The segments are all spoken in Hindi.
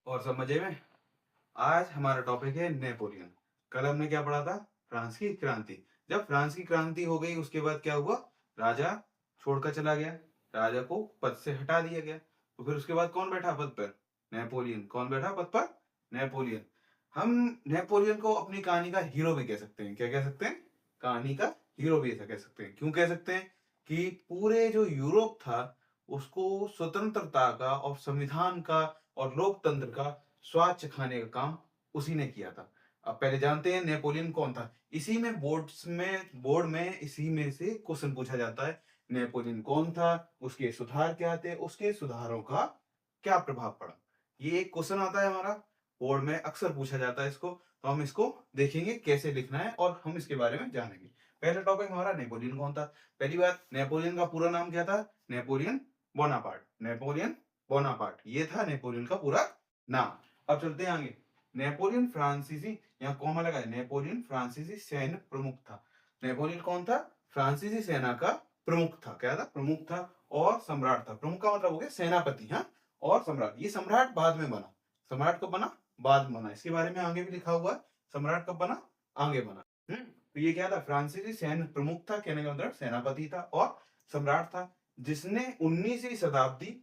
और सब मजे में। आज हमारा टॉपिक है नेपोलियन। कल हमने क्या पढ़ा था? फ्रांस की क्रांति। जब फ्रांस की क्रांति हो गई उसके बाद क्या हुआ? राजा छोड़कर चला गया, राजा को पद से हटा दिया गया। तो फिर उसके बाद कौन बैठा पद पर? नेपोलियन। कौन बैठा पद पर? नेपोलियन। हम नेपोलियन को अपनी कहानी का हीरो भी कह सकते हैं। क्या कह सकते हैं? कहानी का हीरो भी ऐसा कह सकते हैं। क्यों कह सकते हैं? कि पूरे जो यूरोप था उसको स्वतंत्रता का और संविधान का और लोकतंत्र का स्वाद चखाने का काम उसी ने किया था। अब पहले जानते हैं नेपोलियन कौन था। इसी में बोर्ड में इसी में से क्वेश्चन पूछा जाता है। नेपोलियन कौन था, उसके सुधार क्या थे, उसके सुधारों का क्या प्रभाव पड़ा। ये एक क्वेश्चन आता है हमारा, बोर्ड में अक्सर पूछा जाता है इसको। तो हम इसको देखेंगे कैसे लिखना है और हम इसके बारे में जानेंगे। पहला टॉपिक हमारा नेपोलियन कौन था। पहली बात, नेपोलियन का पूरा नाम क्या था? Napoleon Bonaparte. नेपोलियन बोनापार्ट, ये था नेपोलियन का पूरा नाम। अब चलते हैं आगे। नेपोलियन फ्रांसीसी, यहाँ कॉमा लगा है, नेपोलियन फ्रांसीसी सैन्य प्रमुख था। नेपोलियन कौन था? फ्रांसीसी सेना का प्रमुख था। क्या था? प्रमुख था और सम्राट था। प्रमुख का मतलब हो गया सेनापति, हाँ, और सम्राट। ये सम्राट बाद में बना। सम्राट कब बना? बाद में बना। इसके बारे में आगे भी लिखा हुआ है, सम्राट कब बना, आगे बना। तो ये क्या था? फ्रांसीसी सैन्य प्रमुख था, कहने का मतलब सेनापति था और सम्राट था, जिसने 19वीं शताब्दी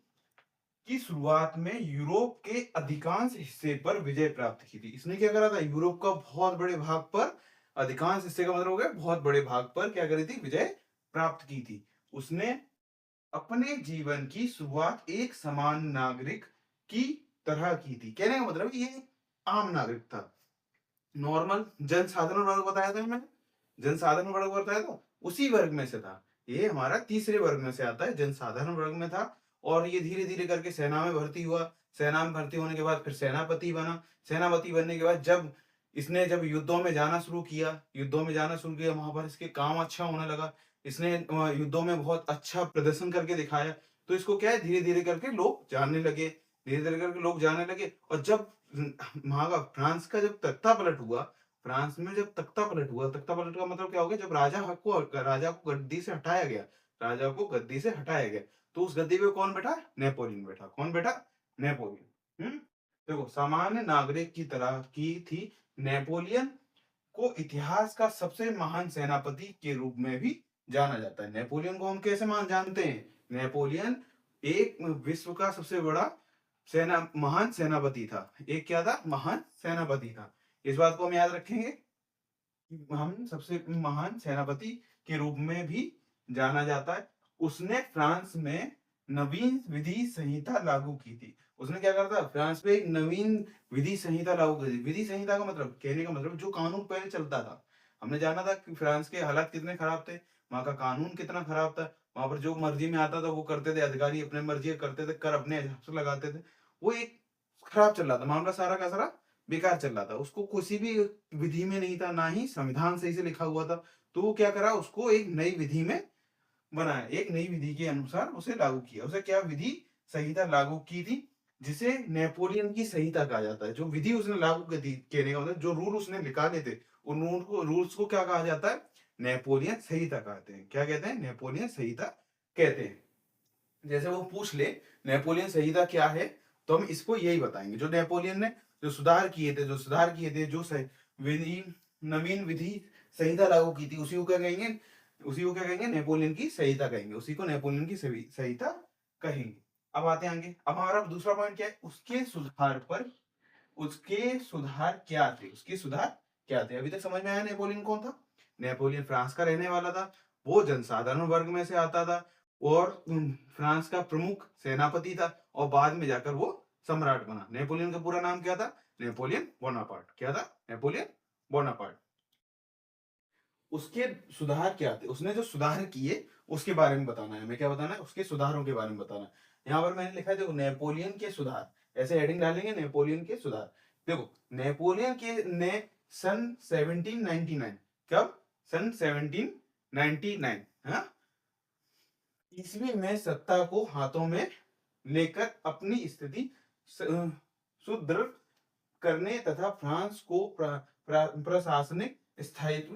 की शुरुआत में यूरोप के अधिकांश हिस्से पर विजय प्राप्त की थी। इसने क्या करा था? यूरोप का बहुत बड़े भाग पर, अधिकांश हिस्से का मतलब हो गया बहुत बड़े भाग पर, क्या करी थी? विजय प्राप्त की थी। उसने अपने जीवन की शुरुआत एक समान नागरिक की तरह की थी। कहने का मतलब ये आम नागरिक था, नॉर्मल जनसाधारण वर्ग बताया था मैंने, जनसाधारण वर्ग बताया था, उसी वर्ग में से था। ये हमारा तीसरे वर्ग में से आता है, जनसाधारण वर्ग में था। और ये धीरे धीरे करके सेना में भर्ती हुआ। सेना में भर्ती होने के बाद फिर सेनापति बना। सेनापति बनने के बाद जब युद्धों में जाना शुरू किया, वहां पर इसके काम अच्छा होने लगा। इसने युद्धों में बहुत अच्छा प्रदर्शन करके दिखाया। तो इसको क्या है, धीरे धीरे करके लोग जानने लगे। और जब वहां का फ्रांस का जब तख्ता पलट हुआ, फ्रांस में जब तख्ता पलट हुआ, तख्ता पलट का मतलब क्या हो गया? जब राजा को गद्दी से हटाया गया, तो उस गद्दी पे कौन बैठा? नेपोलियन बैठा। कौन बैठा? नेपोलियन। देखो, सामान्य नागरिक की तरह की थी। नेपोलियन को इतिहास का सबसे महान सेनापति के रूप में भी जाना जाता है। नेपोलियन को हम कैसे मान जानते हैं? नेपोलियन एक विश्व का सबसे बड़ा महान सेनापति था। एक क्या था? महान सेनापति था। इस बात को हम याद रखेंगे कि हम सबसे महान सेनापति के रूप में भी जाना जाता है। उसने फ्रांस में नवीन विधि संहिता लागू की थी। उसने क्या करा था? फ्रांस में एक नवीन विधि संहिता लागू की थी। विधि संहिता का मतलब, कहने का मतलब, जो कानून पहले चलता था। हमने जाना था कि फ्रांस के हालात कितने खराब थे, वहां का कानून कितना खराब था। वहां पर जो मर्जी में आता था वो करते थे, अधिकारी अपने मर्जी करते थे, कर अपने हिसाब से लगाते थे। वो एक खराब चल रहा था मामला, सारा का सारा बेकार चल रहा था। उसको किसी भी विधि में नहीं था, ना ही संविधान सही से लिखा हुआ था। तो वो क्या करा? उसको एक नई विधि में बनाया, एक नई विधि के अनुसार उसे लागू किया। उसे क्या विधि संहिता लागू की थी, जिसे नेपोलियन की संहिता कहा जाता है। जो विधि उसने लागू की थी, कहने का मतलब जो रूल उसने निकाले थे, उन रूल्स को क्या कहा जाता है? नेपोलियन संहिता कहते हैं। क्या कहते हैं? नेपोलियन संहिता कहते हैं। जैसे वो पूछ ले नेपोलियन संहिता क्या है, तो हम इसको यही बताएंगे। जो नेपोलियन ने जो विधि नवीन विधि संहिता लागू की थी, उसी को क्या कहेंगे? नेपोलियन की संहिता कहेंगे। उसी को नेपोलियन की संहिता कहेंगे। अब आते हैं आगे। अब हमारा दूसरा पॉइंट क्या है? उसके सुधार क्या थे? अभी तक समझ में आया नेपोलियन कौन था? नेपोलियन फ्रांस का रहने वाला था, वो जनसाधारण वर्ग में से आता था और फ्रांस का प्रमुख सेनापति था और बाद में जाकर वो सम्राट बना। नेपोलियन का पूरा नाम क्या था? Napoleon Bonaparte. क्या था? Napoleon Bonaparte. उसके सुधार क्या थे? उसने जो सुधार किए उसके बारे में बताना है हमें। क्या बताना है? उसके सुधारों के बारे में बताना है। यहाँ पर मैंने लिखा है, देखो, नेपोलियन के सुधार, ऐसे हेडिंग डालेंगे, नेपोलियन के सुधार। देखो, नेपोलियन के ने सन 1799, कब? सन 1799, हाँ, ईस्वी में सत्ता को हाथों में लेकर अपनी स्थिति सुदृढ़ करने तथा फ्रांस को प्रशासनिक स्थायित्व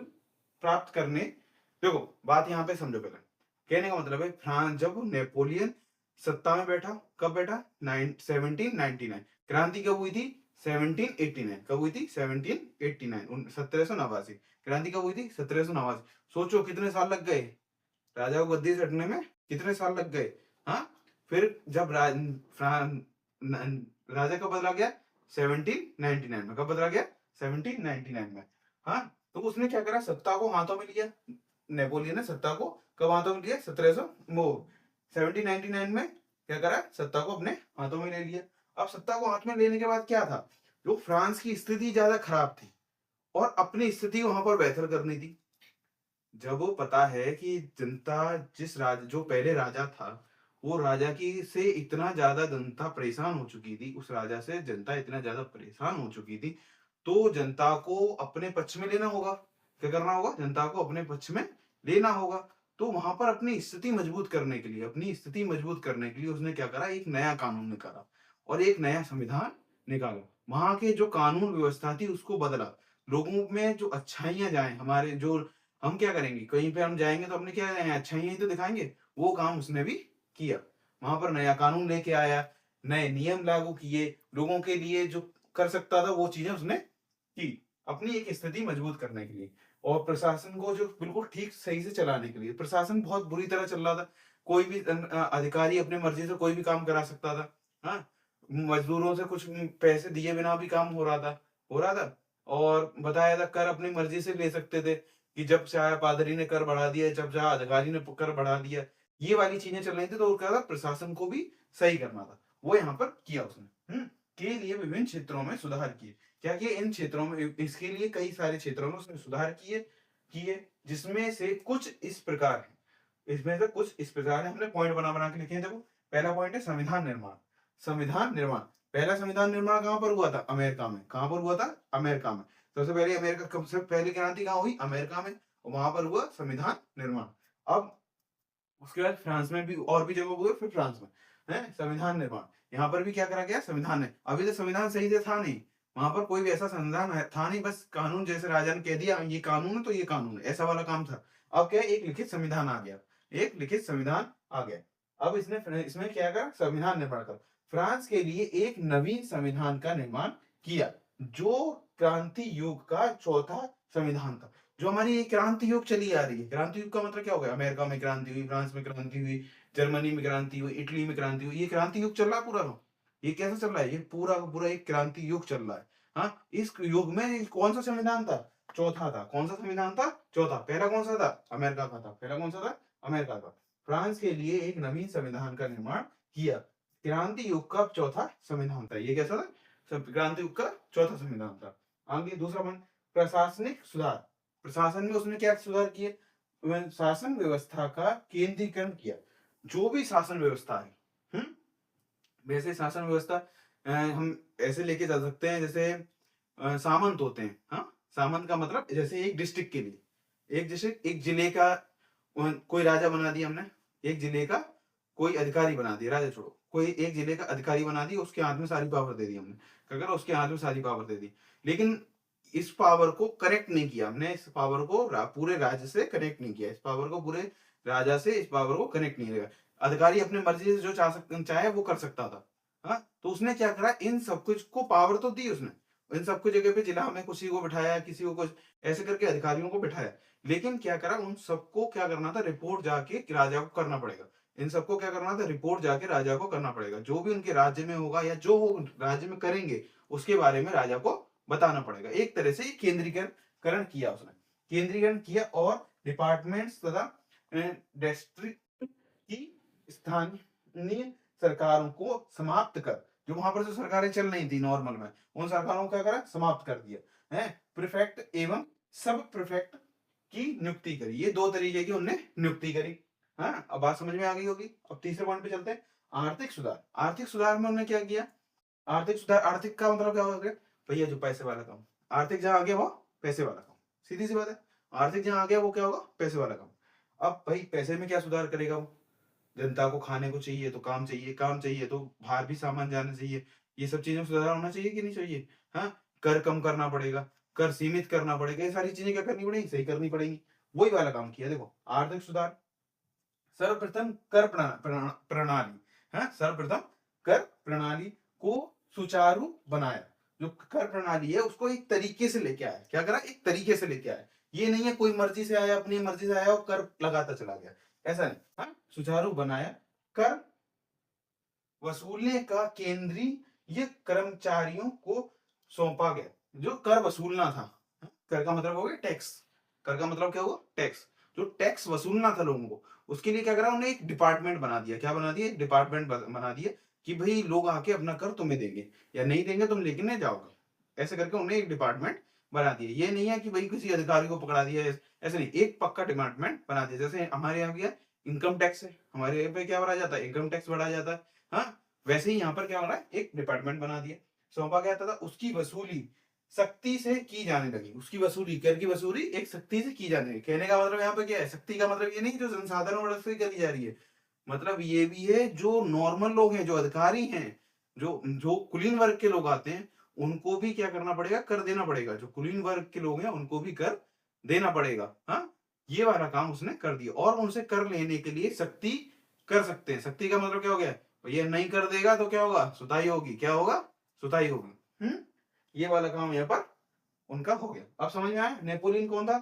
प्राप्त करने। देखो, बात यहाँ पे समझो पहले। कहने का मतलब है, फ्रांस जब नेपोलियन सत्ता में बैठा, कब बैठा? 1799। क्रांति कब हुई थी? 1789। कब हुई थी? 1789, 1789। क्रांति कब हुई थी? 1789। सोचो कितने साल लग गए राजा को गद्दी से हटने में, कितने साल लग गए। हाँ, फिर जब राजा कब बदला गया? 1799 में। कब बदला गया? 1799 में। हाँ, तो उसने क्या करा, सत्ता को हाथों में लिया। नेपोलियन ने सत्ता को कब हाथों में लिया? 1799 में क्या करा, सत्ता को अपने हाथों में ले लिया। अब सत्ता को हाथ में लेने के बाद क्या था, जो फ्रांस की स्थिति ज्यादा खराब थी और अपनी स्थिति वहां पर बेहतर करनी थी। जब वो पता है कि जनता जो पहले राजा था, वो राजा की से इतना ज्यादा जनता परेशान हो चुकी थी, उस राजा से जनता इतना ज्यादा परेशान हो चुकी थी, तो जनता को अपने पक्ष में लेना होगा। क्या करना होगा? जनता को अपने पक्ष में लेना होगा। तो वहां पर अपनी स्थिति मजबूत करने के लिए, उसने क्या करा, एक नया कानून निकाला और एक नया संविधान निकाला। वहां के जो कानून व्यवस्था थी उसको बदला। लोगों में जो अच्छाइयां जाए, हमारे जो हम क्या करेंगे, कहीं पे हम जाएंगे तो अपने क्या अच्छाइयां ही तो दिखाएंगे। वो काम उसने भी किया। वहां पर नया कानून लेके आया, नए नियम लागू किए, लोगों के लिए जो कर सकता था वो चीजें उसने की, अपनी एक स्थिति मजबूत करने के लिए। और प्रशासन को जो बिल्कुल ठीक सही से चलाने के लिए, प्रशासन बहुत बुरी तरह चल रहा था। कोई भी अधिकारी अपने मर्जी से कोई भी काम करा सकता था। हाँ, मजदूरों से कुछ पैसे दिए बिना भी काम हो रहा था। और बताया था कर अपनी मर्जी से ले सकते थे, कि जब चाहे पादरी ने कर बढ़ा दिया, जब चाहे अधिकारी ने कर बढ़ा दिया। ये वाली चीजें चल रही थी, तो क्या था, प्रशासन को भी सही करना था। वो यहाँ पर किया उसने। के लिए विभिन्न क्षेत्रों में सुधार किए। क्या किए? इन क्षेत्रों में, इसके लिए कई सारे क्षेत्रों में उसने सुधार किए किए जिसमें से कुछ इस प्रकार है। इसमें से कुछ इस प्रकार है, हमने पॉइंट बना बना के लिखे हैं। देखो, पहला पॉइंट है संविधान निर्माण। संविधान निर्माण, पहला संविधान निर्माण कहां पर हुआ था? अमेरिका में। कहां पर हुआ था? अमेरिका में। सबसे पहले अमेरिका, कब से पहली क्रांति कहां हुई? अमेरिका में। वहां पर हुआ संविधान निर्माण। अब उसके बाद फ्रांस में भी, और भी जगह हुए, फिर फ्रांस में है संविधान निर्माण। यहाँ पर भी क्या करा गया? संविधान है। अभी तो संविधान सही से था नहीं, वहां पर कोई भी ऐसा संविधान था नहीं, बस कानून, जैसे राजा ने कह दिया ये कानून है तो ये कानून है, ऐसा वाला काम था। अब क्या है, एक लिखित संविधान आ गया। एक लिखित संविधान आ गया। अब इसमें क्या करा? संविधान निर्माण कर फ्रांस के लिए एक नवीन संविधान का निर्माण किया, जो क्रांति युग का चौथा संविधान था। जो हमारी ये क्रांति युग चली आ रही है, क्रांति युग का मतलब क्या हो गया? अमेरिका में क्रांति हुई, फ्रांस में क्रांति हुई, जर्मनी में क्रांति हुई, इटली में क्रांति हुई। ये क्रांति युग चल रहा है पूरा का। ये कैसा चल रहा है? ये पूरा का पूरा एक क्रांति युग चल रहा है। हाँ, इस युग में कौन सा संविधान था? चौथा था। कौन सा संविधान था? चौथा। पहला कौन सा था? अमेरिका का था। पहला कौन सा था? अमेरिका का। फ्रांस के लिए एक नवीन संविधान का निर्माण किया। क्रांति युग का चौथा संविधान था। ये कैसा था? क्रांति युग का चौथा संविधान था। आगे दूसरा पॉइंट, प्रशासनिक सुधार। प्रशासन में उसने क्या सुधार किए? शासन व्यवस्था का केंद्रीकरण किया। जो भी शासन व्यवस्था है, वैसे शासन व्यवस्था हम ऐसे लेके जा सकते हैं, जैसे सामंत होते हैं। हाँ, सामंत का मतलब जैसे एक डिस्ट्रिक्ट के लिए, एक डिस्ट्रिक्ट, एक जिले का कोई राजा बना दिया हमने, एक जिले का कोई अधिकारी बना दिया, राजा छोड़ो, कोई एक जिले का अधिकारी बना दिया, उसके हाथ में सारी पावर दे दी हमने। क्या करा? उसके हाथ में सारी पावर दे दी। लेकिन इस पावर को कनेक्ट नहीं किया हमने, इस पावर को पूरे राज्य से कनेक्ट नहीं किया, इस पावर को पूरे राजा से इस पावर को कनेक्ट नहीं किया। अधिकारी अपने मर्जी से जो चाहे वो कर सकता था। हाँ, तो उसने क्या करा, इन सब कुछ को पावर तो दी उसने, इन सबको जगह पे जिला में किसी को बिठाया, किसी को कुछ ऐसे करके अधिकारियों को बिठाया। लेकिन क्या करा, उन सबको क्या करना था, रिपोर्ट जाके राजा को करना पड़ेगा। इन सबको क्या करना था, रिपोर्ट जाके राजा को करना पड़ेगा। जो भी उनके राज्य में होगा या जो वो राज्य में करेंगे, उसके बारे में राजा को बताना पड़ेगा। एक तरह से केंद्रीकरण किया उसने, केंद्रीकरण किया। और डिपार्टमेंट्स तथा डिस्ट्रिक्ट की स्थानीय सरकारों को समाप्त कर, जो वहां पर जो सरकारें चल रही थी नॉर्मल में, उन सरकारों को क्या करा, समाप्त कर दिया है। प्रीफेक्ट एवं सब प्रीफेक्ट की नियुक्ति करी। ये दो तरीके की उनने नियुक्ति करी। हाँ, अब बात समझ में आ गई होगी। अब तीसरे पॉइंट पे चलते हैं, आर्थिक सुधार। आर्थिक सुधार में उन्होंने क्या किया? आर्थिक सुधार, आर्थिक का मतलब क्या हो गया भैया? जो पैसे वाला काम। आर्थिक जहां आ गया वो पैसे वाला काम, सीधी सी बात है। आर्थिक जहां आ गया वो क्या होगा? पैसे वाला काम। अब भाई पैसे में क्या सुधार करेगा वो? जनता को खाने को चाहिए तो काम चाहिए, काम चाहिए तो बाहर भी सामान जाना चाहिए। ये सब चीजों में सुधार होना चाहिए कि नहीं चाहिए? हाँ, कर कम करना पड़ेगा, कर सीमित करना पड़ेगा, ये सारी चीजें क्या करनी पड़ेगी? सही करनी पड़ेगी। वही वाला काम किया। देखो, आर्थिक सुधार, सर्वप्रथम कर प्रणाली, हाँ, सर्वप्रथम कर प्रणाली को सुचारू बनाया। जो कर प्रणाली है उसको एक तरीके से लेके आया। क्या करा? एक तरीके से लेके आया। ये नहीं है कोई मर्जी से आया, अपनी मर्जी से आया और कर लगाता चला गया, ऐसा नहीं। हाँ, सुचारू बनाया, कर वसूलने का केंद्रीय कर्मचारियों को सौंपा गया। जो कर वसूलना था, कर का मतलब हो गया टैक्स। कर का मतलब क्या हुआ? टैक्स। जो टैक्स वसूलना था लोगों को, उसके लिए क्या करा उन्हें? एक डिपार्टमेंट बना दिया। क्या बना दिया? एक डिपार्टमेंट बना दिया कि भाई लोग आके अपना कर तुम्हें देंगे, या नहीं देंगे तुम लेके नहीं जाओगे। ऐसे करके उन्हें एक डिपार्टमेंट बना दिया। ये नहीं है कि भाई किसी अधिकारी को पकड़ा दिया, ऐसे नहीं, एक पक्का डिपार्टमेंट बना दिया। जैसे हमारे यहाँ क्या इनकम टैक्स है, हमारे यहाँ पे क्या भरा जाता है? इनकम टैक्स भरा जाता है। हाँ, वैसे ही यहाँ पर क्या हो रहा है? एक डिपार्टमेंट बना दिया, सौंपा गया था। उसकी वसूली सख्ती से की जाने लगी। उसकी वसूली, कर की वसूली एक सख्ती से की जाने लगी। कहने का मतलब यहाँ पे क्या है? सख्ती का मतलब ये नहीं जो जनसाधारण वर्ग से करी जा रही है, मतलब ये भी है जो नॉर्मल लोग हैं, जो अधिकारी हैं, जो जो कुलीन वर्ग के लोग आते हैं, उनको भी क्या करना पड़ेगा? कर देना पड़ेगा। जो कुलीन वर्ग के लोग हैं उनको भी कर देना पड़ेगा। हाँ, ये वाला काम उसने कर दिया। और उनसे कर लेने के लिए सख्ती कर सकते हैं। सख्ती का मतलब क्या हो गया? ये नहीं कर देगा तो क्या होगा? सुताई होगी। क्या होगा? सुताई होगी। ये वाला काम यहाँ पर उनका हो गया। अब समझ में आया? नेपोलियन कौन था?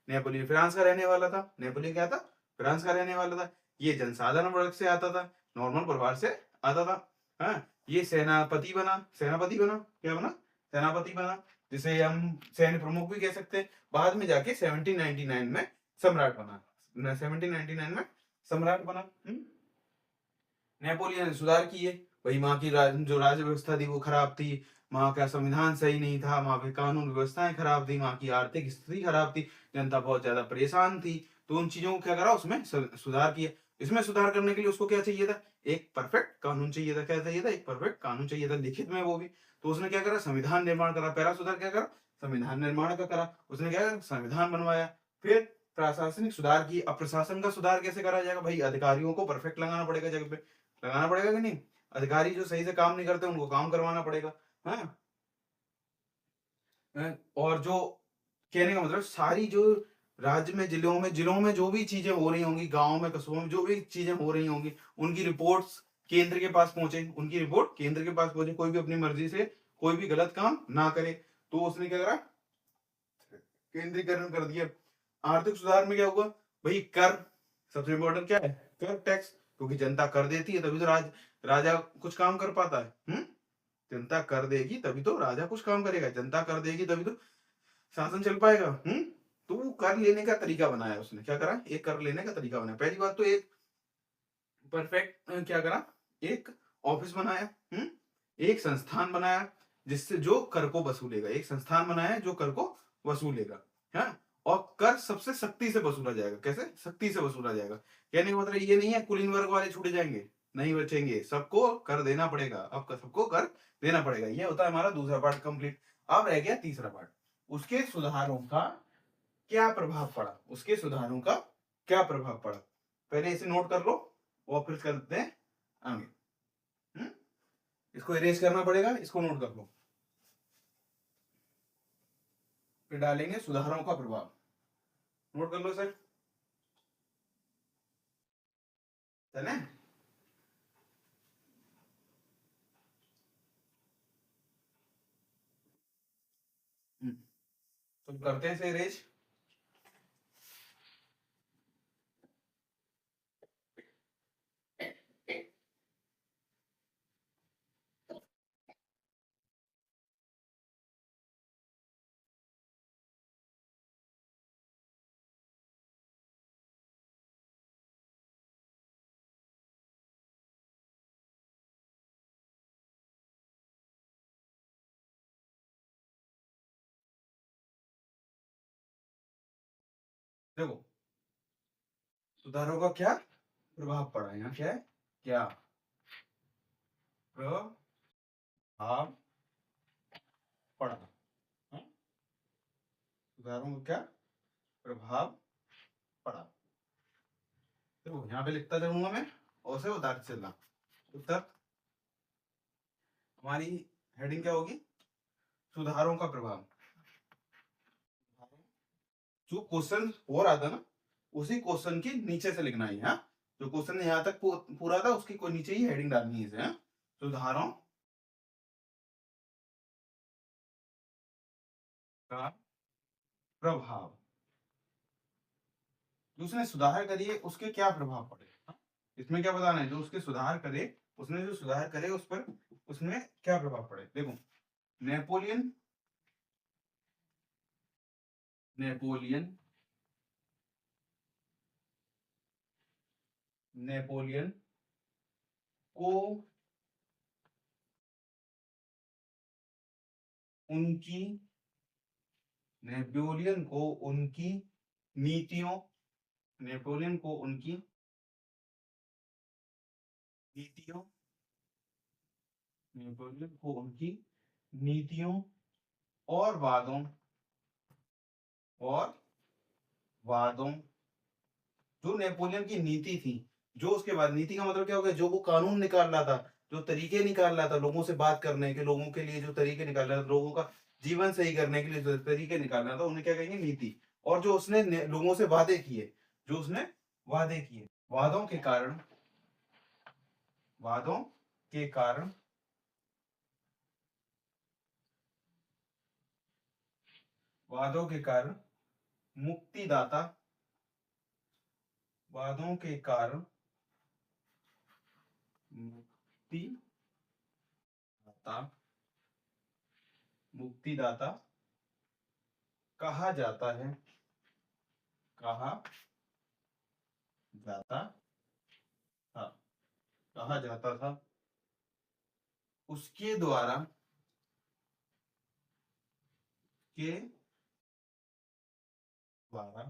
नेपोलियन फ्रांस का रहने वाला था। नेपोलियन क्या था? फ्रांस का रहने वाला था। ये जनसाधारण वर्ग से आता था, नॉर्मल परिवार से आता था। हाँ, ये सेनापति बना। सेनापति बना, क्या बना? सेनापति बना, जिसे हम सैन्य प्रमुख भी कह सकते हैं। बाद में जाके 1799 में सम्राट बना। 1799 में सम्राट बना। नेपोलियन ने सुधार किए। वही वहां की जो राज्य व्यवस्था थी वो खराब थी, वहां का संविधान सही नहीं था, वहां पे कानून व्यवस्थाएं खराब थी, वहां की आर्थिक स्थिति खराब थी, जनता बहुत ज्यादा परेशान थी। तो उन चीजों को क्या करा? उसमें सुधार किया। इसमें सुधार करने के लिए उसको क्या चाहिए था? एक परफेक्ट कानून चाहिए था। क्या चाहिए था? एक परफेक्ट कानून चाहिए था, लिखित में वो भी। तो उसने क्या करा? संविधान निर्माण करा। पहला सुधार क्या करा? संविधान निर्माण का करा। उसने क्या करा? संविधान बनवाया। फिर प्रशासनिक सुधार की। अब प्रशासन का सुधार कैसे करा जाएगा? भाई अधिकारियों को परफेक्ट लगाना पड़ेगा जगह पे। लगाना पड़ेगा कि नहीं? अधिकारी जो सही से काम नहीं करते उनको काम करवाना पड़ेगा। हाँ, और जो कहने का मतलब सारी जो राज्य में, जिलों में जो भी चीजें हो रही होंगी, गांव में, कस्बों में जो भी चीजें हो रही होंगी, उनकी रिपोर्ट्स केंद्र के पास पहुंचे। उनकी रिपोर्ट केंद्र के पास पहुंचे। कोई भी अपनी मर्जी से कोई भी गलत काम ना करे। तो उसने क्या करा? केंद्रीकरण कर दिया। आर्थिक सुधार में क्या हुआ? भाई कर सबसे इंपॉर्टेंट क्या है? कर, टैक्स। क्योंकि जनता कर देती है तभी तो राजा कुछ काम कर पाता है। जनता कर देगी तभी तो राजा कुछ काम करेगा। जनता कर देगी तभी तो शासन चल पाएगा। तो वो कर लेने का तरीका बनाया उसने। क्या करा? एक कर लेने का तरीका बनाया। पहली बात तो एक परफेक्ट क्या करा? एक ऑफिस बनाया। एक संस्थान बनाया जिससे जो कर को वसूलेगा। एक संस्थान बनाया जो कर को वसूलेगा। हाँ, और कर सबसे सख्ती से वसूला जाएगा। कैसे? सख्ती से वसूला जाएगा। कहने का मतलब ये नहीं है कुलीन वर्ग वाले छूटे जाएंगे, नहीं बचेंगे, सबको कर देना पड़ेगा। अब सबको कर देना पड़ेगा। ये होता है हमारा दूसरा पार्ट कंप्लीट। अब रह गया तीसरा पार्ट। उसके सुधारों का क्या प्रभाव पड़ा? उसके सुधारों का क्या प्रभाव पड़ा? पहले इसे नोट कर लो और फिर करते हैं आगे। इसको इरेज करना पड़ेगा, इसको नोट कर लो। फिर डालेंगे सुधारों का प्रभाव। नोट कर लो सर, चले? तो करते हैं इसे इरेज। देखो, सुधारों का क्या प्रभाव पड़ा? यहाँ क्या है? क्या प्रभाव पड़ा? सुधारों का क्या प्रभाव पड़ा? देखो यहाँ पे लिखता जाऊंगा मैं और से उतार चलना। उत्तर हमारी हेडिंग क्या होगी? सुधारों का प्रभाव। जो क्वेश्चन हो रहा था ना, उसी क्वेश्चन की नीचे से लिखना है। हाँ, जो क्वेश्चन यहाँ तक पूरा था उसकी कोई नीचे ही हेडिंग डालनी है इसे। सुधारों का प्रभाव, जो उसने सुधार करिए उसके क्या प्रभाव पड़े। हाँ? इसमें क्या बताना है, जो उसके सुधार करे, उसने जो सुधार करे उस पर, उसमें क्या प्रभाव पड़े। देखो, नेपोलियन नेपोलियन नेपोलियन को उनकी नेपोलियन को उनकी नीतियों नेपोलियन को उनकी नीतियों नेपोलियन को उनकी नीतियों और और वादों, जो नेपोलियन की नीति थी, जो उसके बाद, नीति का मतलब क्या हो गया, जो वो कानून निकाल रहा था, जो तरीके निकाल रहा था लोगों से बात करने के, लोगों के लिए जो तरीके निकाल रहा था, लोगों का जीवन सही करने के लिए जो तरीके निकाल रहा था, उन्हें क्या कहेंगे, नीति। और जो उसने लोगों से वादे किए, जो उसने वादे किए, वादों के कारण वादों के कारण वादों के कारण मुक्तिदाता वादों के कारण मुक्तिदाता मुक्तिदाता कहा जाता है, कहा जाता था कहा जाता था उसके द्वारा के द्वारा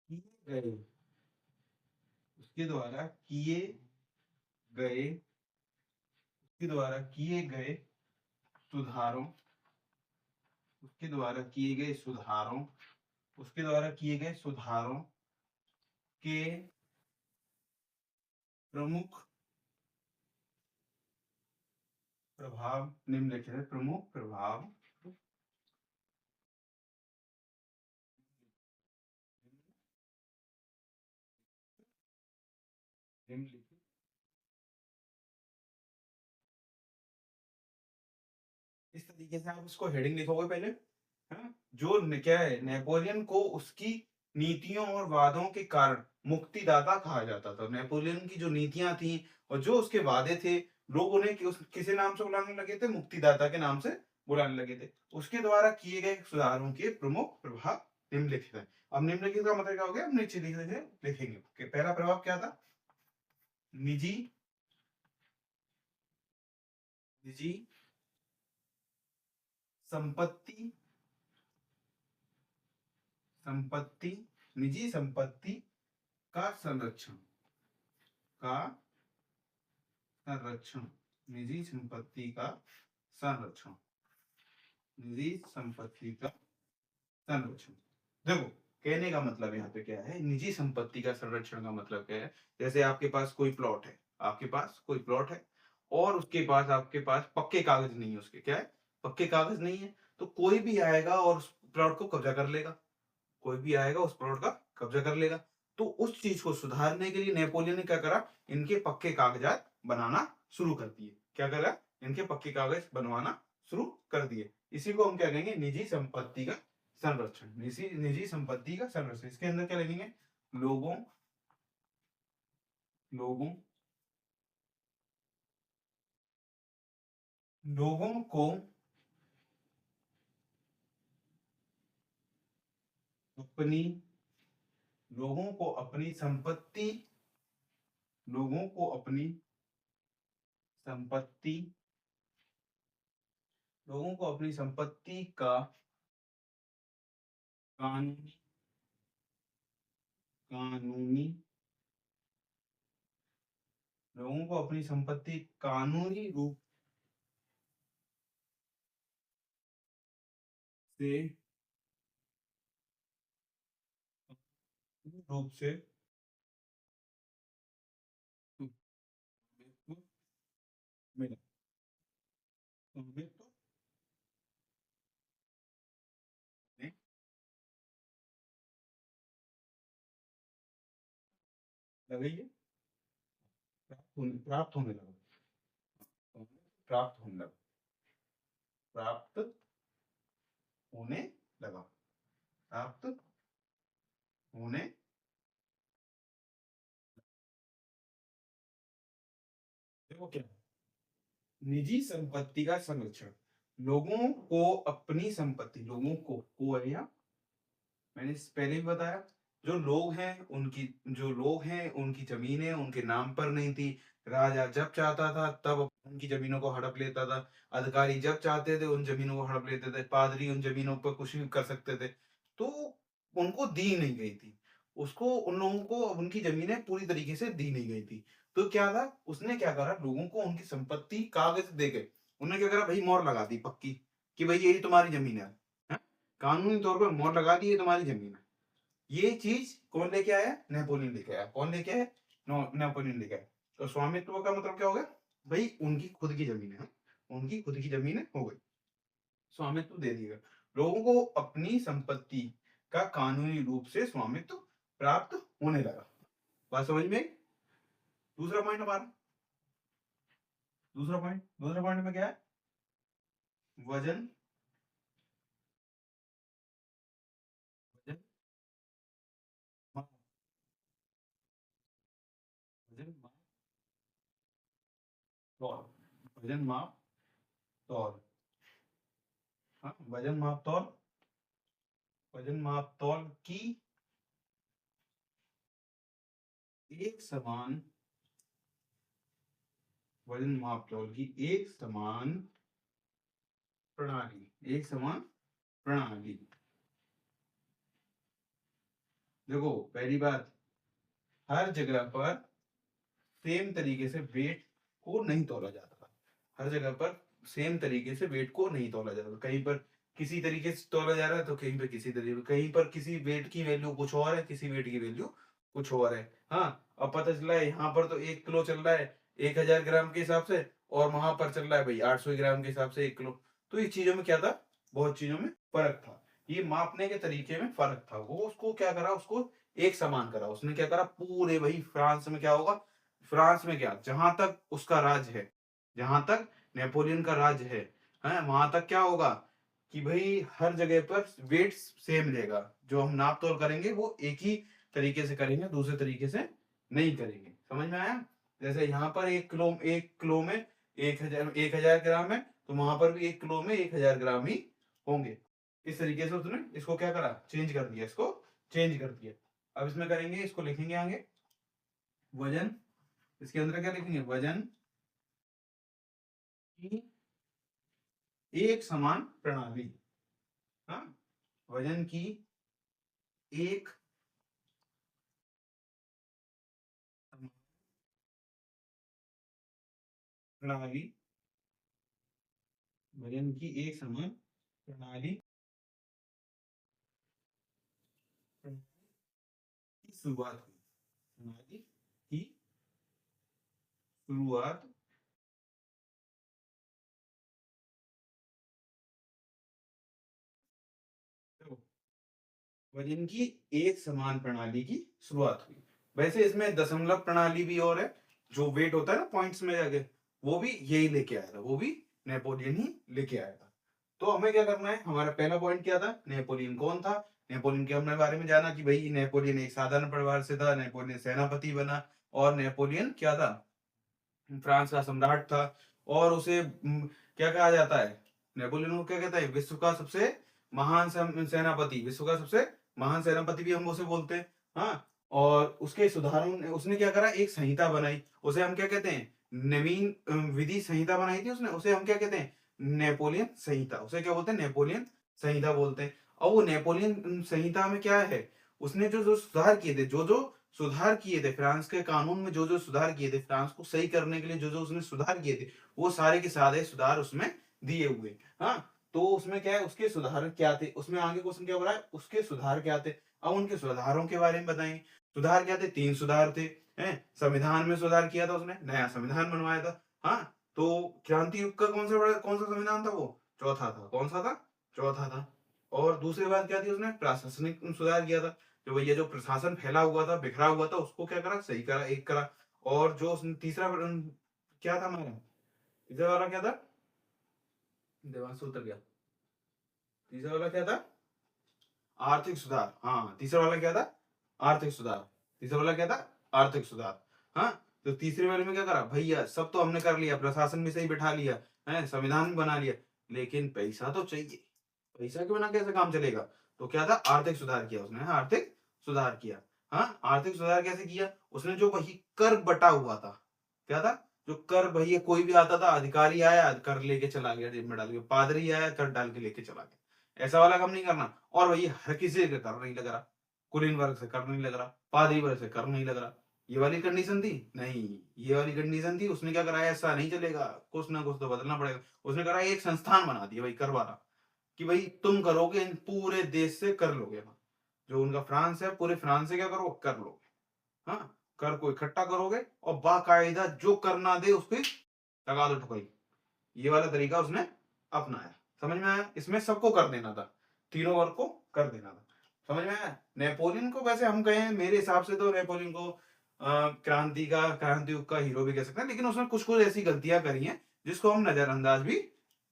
किए गए उसके द्वारा किए गए उसके द्वारा किए गए सुधारों उसके द्वारा किए गए सुधारों उसके द्वारा किए गए सुधारों के प्रमुख प्रभाव निम्नलिखित है। प्रमुख प्रभाव निम्नलिखित इस तरीके से आप इसको हेडिंग लिखोगे पहले। हाँ? जो क्या है, नेपोलियन को उसकी नीतियों और वादों के कारण मुक्तिदाता कहा जाता था। नेपोलियन की जो नीतियां थी और जो उसके वादे थे, लोग उन्हें किसी नाम से बुलाने लगे थे, मुक्तिदाता के नाम से बुलाने लगे थे। उसके द्वारा किए गए सुधारों के प्रमुख प्रभाव निम्नलिखित है। अब निम्नलिखित का मतलब क्या हो गया, हम नीचे लिखेंगे कि पहला प्रभाव क्या था, निजी निजी संपत्ति संपत्ति निजी संपत्ति का संरक्षण का संरक्षण निजी संपत्ति का संरक्षण निजी संपत्ति का संरक्षण। देखो, कहने का मतलब यहाँ पे क्या है, निजी संपत्ति का संरक्षण का मतलब क्या है। जैसे आपके पास कोई प्लॉट है, और उसके पास, आपके पास पक्के कागज नहीं है, उसके क्या है, पक्के कागज नहीं है, तो कोई भी आएगा और उस प्लॉट को कब्जा कर लेगा। कोई भी आएगा उस प्लॉट का कब्जा कर लेगा। तो उस चीज को सुधारने के लिए नेपोलियन ने क्या करा, इनके पक्के कागजात बनाना शुरू कर दिए। क्या करा, इनके पक्के कागज बनवाना शुरू कर दिए। इसी को हम क्या कहेंगे, निजी संपत्ति का संरक्षण। निजी संपत्ति का संरक्षण, इसके अंदर क्या लिखेंगे, लोगों लोगों लोगों को अपनी लोगों को अपनी संपत्ति लोगों को अपनी संपत्ति लोगों को अपनी संपत्ति का कानूनी कानूनी लोगों को अपनी संपत्ति से रूप से स्वामित्व मिला। स्वामित्व ने लगाई है, प्राप्त होने लगा। स्वामित्व प्राप्त होने लगा। प्राप्त होने लगा, प्राप्त होने। देखो क्या, निजी संपत्ति का संरक्षण, लोगों को अपनी संपत्ति, लोगों को है यहाँ, मैंने पहले भी बताया, जो लोग हैं उनकी जमीनें उनके नाम पर नहीं थी। राजा जब चाहता था तब उनकी जमीनों को हड़प लेता था, अधिकारी जब चाहते थे उन जमीनों को हड़प लेते थे, पादरी उन जमीनों पर कुछ भी कर सकते थे। तो उनको दी नहीं गई थी, उसको उन लोगों को अब उनकी जमीनें पूरी तरीके से दी नहीं गई थी। तो क्या था, उसने क्या करा, लोगों को उनकी संपत्ति कागज दे के उन्होंने क्या करा भाई, मोहर लगा दी पक्की कि भाई यही तुम्हारी जमीन है। हैं? कानूनी तौर पर मोहर लगा दी, ये तुम्हारी जमीन है। ये चीज कौन लेके आया, नेपोलियन लेके आया। कौन लेके आया, नेपोलियन लेके आया। तो स्वामित्व का मतलब क्या हो गया भाई, उनकी खुद की जमीन है, उनकी खुद की जमीन हो गई, स्वामित्व दे दिया। लोगों को अपनी संपत्ति का कानूनी रूप से स्वामित्व प्राप्त होने लगा। बात समझ में आई? दूसरा पॉइंट हमारा, दूसरा पॉइंट में क्या है, वजन, वजन माप, वजन माप तौल, वजन माप तौल। हाँ, वजन माप तौल, वजन माप तौल की एक समान, वजन माप तौल की एक समान प्रणाली, एक समान प्रणाली। देखो पहली बात, हर जगह पर सेम तरीके से वेट को नहीं तौला जाता था, हर जगह पर सेम तरीके से वेट को नहीं तौला जाता था। कहीं पर किसी तरीके से तौला जा रहा है तो कहीं पर किसी तरीके, कहीं पर किसी वेट की वैल्यू कुछ और है, किसी वेट की वैल्यू कुछ और है। हाँ, अब पता चला है यहाँ पर तो 1 किलो चल रहा है 1000 ग्राम के हिसाब से, और वहां पर चल रहा है भाई 800 ग्राम के हिसाब से 1 किलो। तो इस चीजों में क्या था, बहुत चीजों में फर्क था, ये मापने के तरीके में फर्क था। वो उसको क्या करा, उसको एक समान करा। उसने क्या करा, पूरे भाई फ्रांस में क्या होगा, फ्रांस में क्या, जहां तक उसका राज है, जहां तक नेपोलियन का राज है वहां तक क्या होगा कि भाई हर जगह पर वेट सेम लेगा। जो हम नाप तोल करेंगे वो एक ही तरीके से करेंगे, दूसरे तरीके से नहीं करेंगे। समझ में आया? जैसे यहाँ पर 1 किलो में 1000 ग्राम है, तो वहां पर भी 1 किलो में 1000 ग्राम ही होंगे। इस तरीके से उसने इसको क्या करा, चेंज कर दिया, इसको चेंज कर दिया। अब इसमें करेंगे, इसको लिखेंगे आगे, वजन, इसके अंदर क्या लिखेंगे, वजन की एक समान प्रणाली। हाँ, वजन की एक समान प्रणाली, वजन की एक समान प्रणाली, प्रणाली की शुरुआत हुई, प्रणाली की शुरुआत। तो वजन की एक समान प्रणाली की शुरुआत हुई। वैसे इसमें दशमलव प्रणाली भी और है, जो वेट होता है ना पॉइंट्स में जाके, वो भी यही लेके आया था, वो भी नेपोलियन ही लेके आया था। तो हमें क्या करना है, हमारा पहला पॉइंट क्या था, नेपोलियन कौन था। नेपोलियन के हमने बारे में जाना कि भाई नेपोलियन एक साधारण परिवार से था, नेपोलियन सेनापति बना, और नेपोलियन क्या था, फ्रांस का सम्राट था। और उसे क्या कहा जाता है, नेपोलियन को क्या कहता है, विश्व का सबसे महान सेनापति, विश्व का सबसे महान सेनापति भी हम उसे बोलते हैं। हाँ, और उसके सुधारों ने, उसने क्या करा, एक संहिता बनाई, उसे हम क्या कहते हैं, नवीन विधि संहिता बनाई थी उसने, उसे हम क्या कहते हैं, नेपोलियन संहिता। उसे क्या बोलते हैं, नेपोलियन संहिता बोलते हैं। और वो नेपोलियन संहिता में क्या है, उसने जो जो सुधार किए थे, जो जो सुधार किए थे फ्रांस के कानून में, जो जो सुधार किए थे, फ्रांस को सही करने के लिए जो जो उसने सुधार किए थे, वो सारे के सारे सुधार उसमें दिए हुए। हाँ, तो उसमें क्या है, उसके सुधार क्या थे, उसमें आगे क्वेश्चन क्या हो रहा है, उसके सुधार क्या थे। अब उनके सुधारों के बारे में बताएंगे। सुधार क्या थे, 3 सुधार थे। हैं, संविधान में सुधार किया था उसने, नया संविधान बनवाया था। हाँ, तो क्रांति युग का कौन सा संविधान था, वो चौथा था। कौन सा था, चौथा था। और दूसरी बात क्या थी, उसने प्रशासनिक सुधार किया था, जो भैया जो प्रशासन फैला हुआ था, बिखरा हुआ था, उसको क्या करा, सही करा, एक करा। और जो तीसरा क्या था हमारा, तीसरा वाला क्या था, देवांशु उतर गया, तीसरा वाला क्या था? आर्थिक सुधार। हाँ, तीसरा वाला क्या था? आर्थिक सुधार। तीसरा वाला क्या था? आर्थिक सुधार। हाँ, तो तीसरे वाले में क्या करा? भैया सब तो हमने कर लिया, प्रशासन भी सही बैठा लिया, है, संविधान भी बना लिया, लेकिन पैसा तो चाहिए। पैसा के बिना कैसे काम चलेगा? तो क्या था? आर्थिक सुधार किया उसने। हाँ, आर्थिक सुधार किया। हाँ, आर्थिक सुधार कैसे किया? उसने जो वही कर बटा हुआ था, क्या था? जो कर भैया कोई भी आता था, अधिकारी आया कर लेके चला गया, जेब में डाल के, पादरी आया कर डाल के लेके चला गया, ऐसा वाला काम नहीं करना। और वही हर किसी से कर नहीं लग रहा, कुलीन वर्ग से कर नहीं लग रहा, पादरी वर्ग से कर नहीं लग रहा, ये वाली कंडीशन थी नहीं, ये वाली कंडीशन थी। उसने क्या कराया? ऐसा नहीं चलेगा, कुछ ना कुछ तो बदलना पड़ेगा। उसने कराया एक संस्थान बना दिया भाई कर वाला, कि भाई तुम करोगे, इन पूरे देश से कर लोगे ना, जो उनका फ्रांस है, पूरे फ्रांस से क्या करो? कर लोगे। हाँ, कर को इकट्ठा करोगे और बाकायदा जो करना दे उसकी लगा दो ठुकाई। ये वाला तरीका उसने अपनाया। समझ में आया? इसमें सबको कर देना था, तीनों वर्ग को कर देना था। समझ में आया? नेपोलियन को वैसे हम कहें, मेरे हिसाब से तो नेपोलियन को क्रांति युग का हीरो भी कह सकते हैं, लेकिन उसने कुछ कुछ ऐसी गलतियां करी हैं जिसको हम नजरअंदाज भी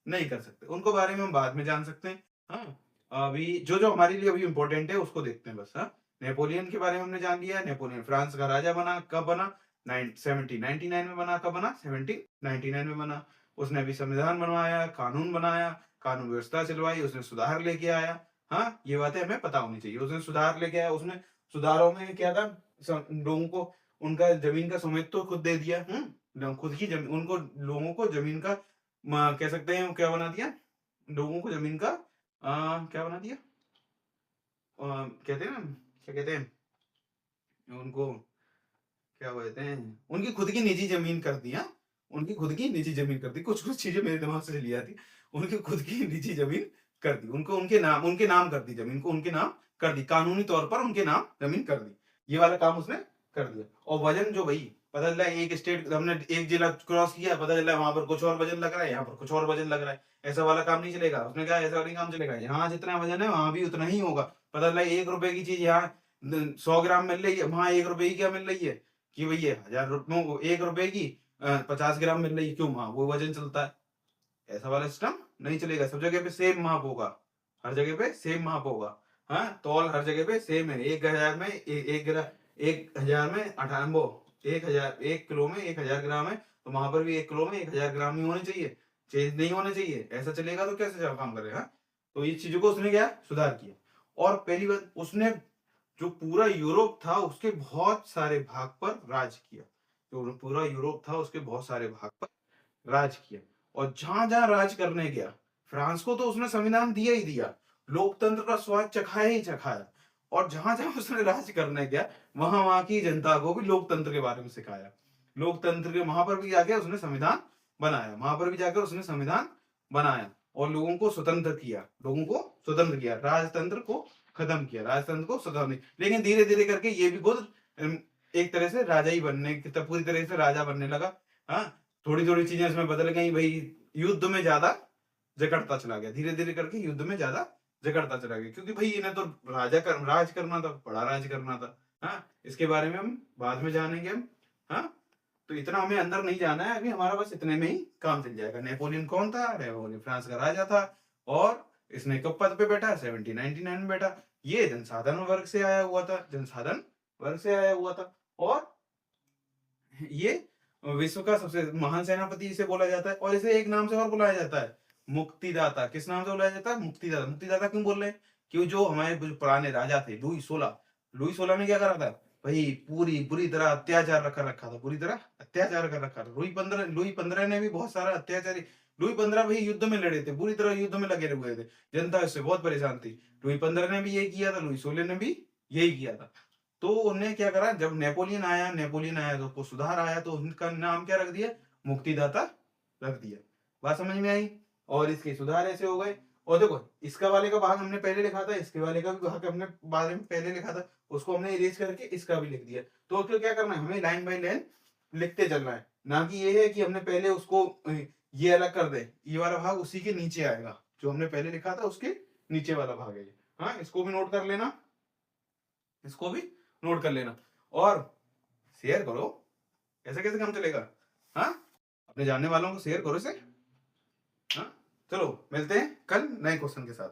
नहीं कर सकते। उनको बारे में हम बाद में जान सकते हैं। हाँ, अभी जो जो हमारे लिए अभी इंपॉर्टेंट है उसको देखते हैं बस। हाँ, नेपोलियन के बारे में हमने जान लिया। नेपोलियन फ्रांस का राजा बना, कब बना? 1799 में बना। कब बना? 1799 में बना। उसने भी संविधान बनवाया, कानून बनाया, कानून व्यवस्था चलवाई, उसने सुधार लेके आया। हाँ, ये बातें हमें पता होनी चाहिए। उसने सुधार लेके आया। उसने सुधारों में क्या था? लोगों को उनका जमीन का स्वामित्व खुद दे दिया। खुद की जमीन, उनको लोगों को जमीन का कह सकते हैं क्या बना दिया? लोगों को जमीन का क्या बना दिया? कहते हैं ना, क्या कहते हैं उनको, क्या बोलते हैं, उनकी खुद की निजी जमीन कर दी। हाँ, उनकी खुद की निजी जमीन कर दी। कुछ कुछ चीजें मेरे दिमाग से चली आती। उनकी खुद की निजी जमीन कर दी, उनको उनके नाम कर दी, जमीन को उनके नाम कर दी, कानूनी तौर पर उनके नाम जमीन कर दी। ये वाला काम उसने कर दिया। और वजन जो भाई, पता चला एक स्टेट, हमने एक जिला क्रॉस किया, पता चला वहां पर कुछ और वजन लग रहा है, यहाँ पर कुछ और वजन लग रहा है, ऐसा वाला काम नहीं चलेगा। उसने कहा ऐसा नहीं काम चलेगा, यहाँ जितना वजन है वहां भी उतना ही होगा। पता चला 1 रुपए की चीज यहाँ 100 ग्राम मिल रही है, वहां 1 रुपए की क्या मिल रही है, कि भैया 1000 रुपयों को 1 रुपए की 50 ग्राम मिल रही है, क्यों? वहां वो वजन चलता है। ऐसा वाला सिस्टम नहीं चलेगा। सब जगह पे सेम माप होगा, हर जगह पे सेम माप होगा। हाँ, तौल हर जगह पे सेम है। 1 हजार में 1 हजार में 18 वो 1 हजार, 1 किलो में 1 हजार ग्राम है, तो वहां पर भी 1 किलो में 1 हजार ग्राम ही होने चाहिए, चेंज नहीं होने चाहिए। ऐसा चलेगा तो कैसे काम करेगा? तो ये चीजों को उसने क्या सुधार किया। और पहली बात, उसने जो पूरा यूरोप था उसके बहुत सारे भाग पर राज किया। जो पूरा यूरोप था उसके बहुत सारे भाग पर राज किया। और जहां जहां राज करने गया, फ्रांस को तो उसने संविधान दिया ही दिया, लोकतंत्र का स्वाद चखाया ही चखाया। और जहां जहां उसने राज करने गया, वहां वहां की जनता को भी लोकतंत्र के बारे में सिखाया। लोकतंत्र के वहां पर भी जाके उसने संविधान बनाया, वहां पर भी जाकर उसने संविधान बनाया और लोगों को स्वतंत्र किया, लोगों को स्वतंत्र किया, राजतंत्र को खत्म किया, राजतंत्र को स्वतंत्र नहीं। लेकिन धीरे धीरे करके ये भी खुद एक तरह से राजा ही बनने, पूरी तरह से राजा बनने लगा। हाँ, थोड़ी थोड़ी चीजें इसमें बदल गई भाई। युद्ध में ज्यादा जकड़ता चला गया, धीरे धीरे करके युद्ध में ज्यादा जकड़ता चला गया, क्योंकि भाई इन्हें तो राज करना था, बड़ा राज करना था। हाँ, इसके बारे में हम बाद में जानेंगे हम। हाँ, तो इतना हमें अंदर नहीं जाना है अभी, हमारा बस इतने में ही काम चल जाएगा। नेपोलियन कौन था? नेपोलियन फ्रांस का राजा था। और इसने कब पद पे बैठा? 1799 में बैठा। ये जनसाधारण वर्ग से आया हुआ था, जनसाधारण वर्ग से आया हुआ था। और ये विश्व का सबसे महान सेनापति इसे बोला जाता है। और इसे एक नाम से और बुलाया जाता है, मुक्तिदाता। किस नाम से बुलाया जाता है? मुक्तिदाता। मुक्तिदाता क्यों बोल रहे हैं? क्यों, जो हमारे जो पुराने राजा थे, लुई 16 ने क्या करा था भाई? पूरी बुरी तरह अत्याचार कर रखा था, बुरी तरह अत्याचार कर रखा था। लुई 15 ने भी बहुत सारा अत्याचारी। लुई 15 भाई युद्ध में लड़े थे, बुरी तरह युद्ध में लगे हुए थे, जनता इससे बहुत परेशान थी। लुई 15 ने भी यही किया था, लुई 16 ने भी यही किया था। तो उन्होंने क्या करा, जब नेपोलियन आया तो उसको सुधार आया, तो उनका नाम क्या रख दिया? मुक्तिदाता रख दिया। बात समझ में आई? और इसके सुधार ऐसे हो गए। और देखो, इसका वाले का भाग हमने पहले लिखा था, इसके वाले का भी भाग हमने बारे में पहले लिखा था, उसको हमने इरेज करके इसका भी लिख दिया। तो फिर क्या करना है, हमें लाइन बाय लाइन लिखते चलना है, ना कि ये है कि हमने पहले उसको ये अलग कर दे, ये वाला भाग उसी के नीचे आएगा, जो हमने पहले लिखा था उसके नीचे वाला भाग है ये। हाँ, इसको भी नोट कर लेना, इसको भी नोट कर लेना। और शेयर करो, ऐसे कैसे काम चलेगा? हाँ, अपने जानने वालों को शेयर करो इसे। हाँ, चलो मिलते हैं कल नए क्वेश्चन के साथ।